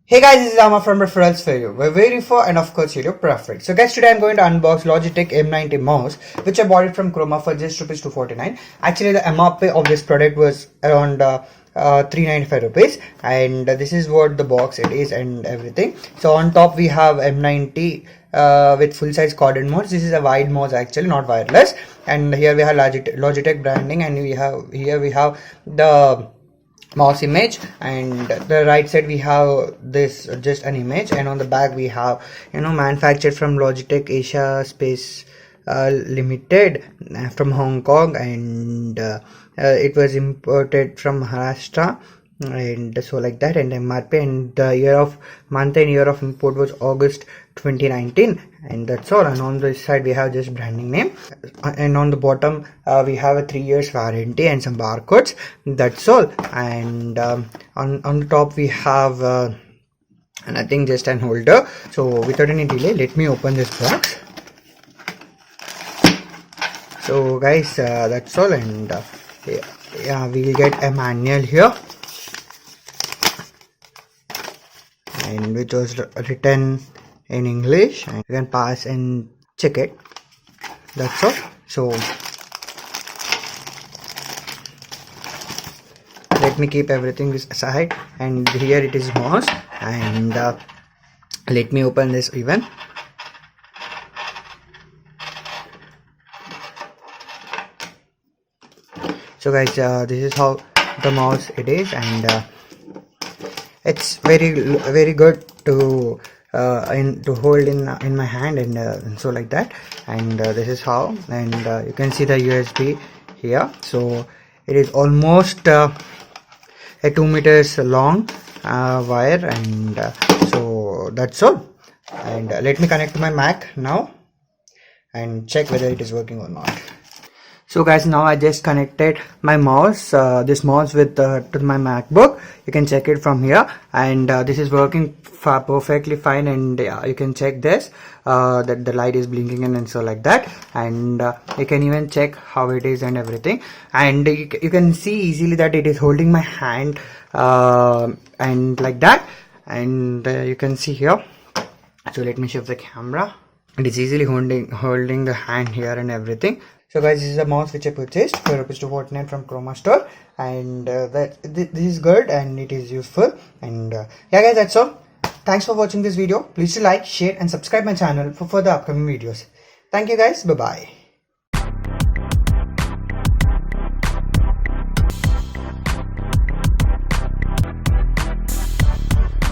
Hey guys, this is Amma from Referals4u. We're very for and of course your preferred. So guys, today I'm going to unbox Logitech M90 mouse, which I bought it from Chroma for just rupees 249. Actually, the MRP of this product was around 395 rupees, and this is what the box it is and everything. So on top we have M90 with full size corded mouse. This is a wide mouse actually, not wireless. And here we have Logitech branding, and we have the mouse image, and the right side we have this just an image, and on the back we have manufactured from Logitech Asia Space Limited from Hong Kong, and it was imported from Maharashtra, and so like that. And MRP and the month and year of import was August 2019, and that's all. And on this side we have just branding name, and on the bottom we have a 3 years warranty and some barcodes. That's all. And on the top we have nothing, just an holder. So without any delay, let me open this box. So guys, that's all. And yeah, we'll get a manual here, and which was written in English, and you can pass and check it. That's all. So let me keep everything aside, and here it is mouse, and let me open this even. So guys, this is how the mouse it is, and it's very good to hold in my hand, and so like that. And this is how, and you can see the USB here. So it is almost a 2 meters long wire, and so that's all. And let me connect to my Mac now and check whether it is working or not. So guys, now I just connected my mouse, this mouse with to my MacBook. You can check it from here, and this is working perfectly fine. And you can check this, that the light is blinking and so like that. And you can even check how it is and everything. And you can see easily that it is holding my hand, and like that. And you can see here. So let me shift the camera. It is easily holding the hand here and everything. So guys, this is a mouse which I purchased for rupees 249 from Chroma store, and this is good and it is useful. And yeah guys, that's all. Thanks for watching this video. Please do like, share and subscribe my channel for further upcoming videos. Thank you guys. Bye bye.